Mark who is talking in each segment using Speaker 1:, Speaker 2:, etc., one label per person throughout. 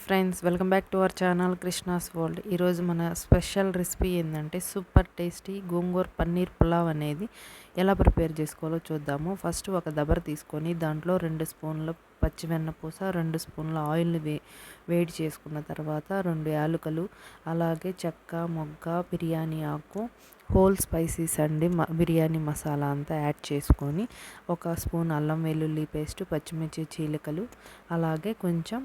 Speaker 1: Friends, welcome back to our channel Krishna's world. ఈరోజు మన special recipe ఏంటంటే సూపర్ టేస్టీ గోంగూర పన్నీర్ పులావ్ అనేది ఎలా ప్రిపేర్ చేసుకోవాలో చూద్దాము. ఫస్ట్ ఒక దబర తీసుకొని దాంట్లో 2 స్పూన్ల పచ్చివెన్నపూస, 2 స్పూన్ల ఆయిల్ని వేడి చేసుకున్న తర్వాత 2 యాలకులు, అలాగే చెక్క, మొగ్గ, బిర్యానీ ఆకు, హోల్ స్పైసీస్ అండి, బిర్యానీ మసాలా అంతా యాడ్ చేసుకొని 1 స్పూన్ అల్లం వెల్లుల్లి పేస్ట్, పచ్చిమిర్చి చీలికలు, అలాగే కొంచెం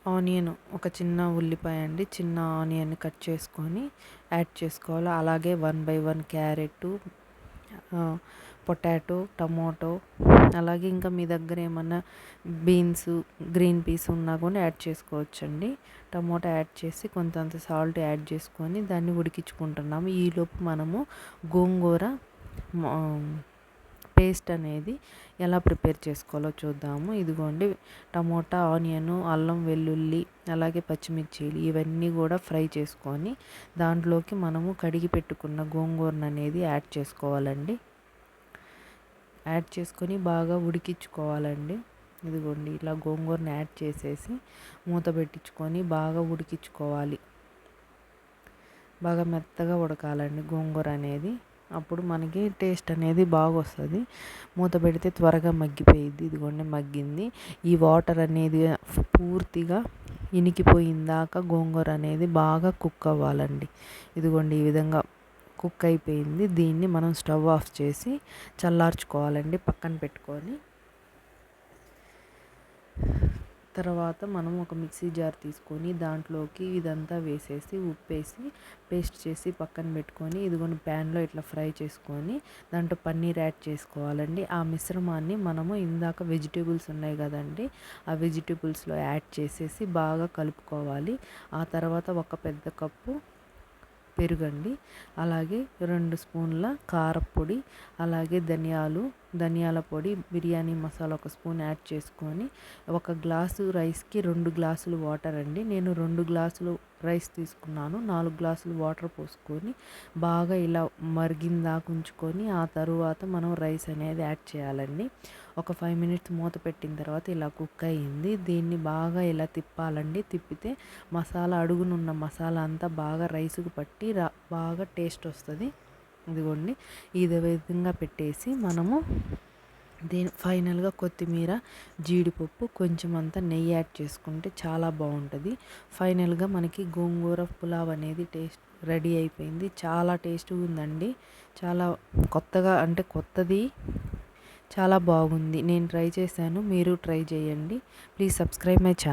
Speaker 1: ఆనియన్, ఒక చిన్న ఉల్లిపాయ అండి, చిన్న ఆనియన్ కట్ చేసుకొని యాడ్ చేసుకోవాలి. అలాగే 1 బై 1 క్యారెట్, పొటాటో, టమోటో, అలాగే ఇంకా మీ దగ్గర ఏమన్నా బీన్స్, గ్రీన్ పీస్ ఉన్నా కూడా యాడ్ చేసుకోవచ్చండి. టమోటా యాడ్ చేసి కొంతంత సాల్ట్ యాడ్ చేసుకొని దాన్ని ఉడికించుకుంటున్నాము. ఈలోపు మనము గోంగూర పేస్ట్ అనేది ఎలా ప్రిపేర్ చేసుకోవాలో చూద్దాము. ఇదిగోండి, టమోటా, ఆనియన్, అల్లం వెల్లుల్లి, అలాగే పచ్చిమిర్చీలు ఇవన్నీ కూడా ఫ్రై చేసుకొని దాంట్లోకి మనము కడిగి పెట్టుకున్న గోంగూరను అనేది యాడ్ చేసుకోవాలండి. యాడ్ చేసుకొని బాగా ఉడికించుకోవాలండి. ఇదిగోండి, ఇలా గోంగూరను యాడ్ చేసేసి మూత పెట్టించుకొని బాగా ఉడికించుకోవాలి. బాగా మెత్తగా ఉడకాలండి గోంగూర అనేది. అప్పుడు మనకి టేస్ట్ అనేది బాగా వస్తుంది. మూత పెడితే త్వరగా మగ్గిపోయిద్ది. ఇదిగోండి, మగ్గింది. ఈ వాటర్ అనేది పూర్తిగా ఇనికిపోయిందాక గోంగూర అనేది బాగా కుక్ అవ్వాలండి. ఇదిగోండి, ఈ విధంగా కుక్ అయిపోయింది. దీన్ని మనం స్టవ్ ఆఫ్ చేసి చల్లార్చుకోవాలండి, పక్కన పెట్టుకొని. తర్వాత మనం ఒక మిక్సీ జార్ తీసుకొని దాంట్లోకి ఇదంతా వేసేసి ఉప్పేసి పేస్ట్ చేసి పక్కన పెట్టుకొని, ఇదిగోని ప్యాన్లో ఇట్లా ఫ్రై చేసుకొని దాంట్లో పన్నీర్ యాడ్ చేసుకోవాలండి. ఆ మిశ్రమాన్ని మనము ఇందాక వెజిటేబుల్స్ ఉన్నాయి కదండి, ఆ వెజిటేబుల్స్లో యాడ్ చేసేసి బాగా కలుపుకోవాలి. ఆ తర్వాత ఒక పెద్ద కప్పు పెరుగండి, అలాగే 2 స్పూన్ల కారపొడి, అలాగే ధనియాల పొడి, బిర్యానీ మసాలా 1 స్పూన్ యాడ్ చేసుకొని 1 గ్లాసు రైస్కి 2 గ్లాసులు వాటర్ అండి. నేను 2 గ్లాసులు రైస్ తీసుకున్నాను. 4 గ్లాసులు వాటర్ పోసుకొని బాగా ఇలా మరిగిందాక ఉంచుకొని ఆ తరువాత మనం రైస్ అనేది యాడ్ చేయాలండి. ఒక 5 మినిట్స్ మూత పెట్టిన తర్వాత ఇలా కుక్ అయ్యింది. దీన్ని బాగా ఇలా తిప్పాలండి. తిప్పితే మసాలా, అడుగునున్న మసాలా అంతా బాగా రైస్కు పట్టి బాగా టేస్ట్ వస్తుంది. ఇదిగోండి, ఈ విధంగా పెట్టేసి మనము ఫైనల్గా కొత్తిమీర, జీడిపప్పు, కొంచెం అంతా నెయ్యి యాడ్ చేసుకుంటే చాలా బాగుంటుంది. ఫైనల్గా మనకి గోంగూర పులావ్ అనేది టేస్ట్ రెడీ అయిపోయింది. చాలా టేస్ట్గా ఉందండి. చాలా కొత్తది, చాలా బాగుంది. నేను ట్రై చేశాను, మీరు ట్రై చేయండి. Please subscribe my channel.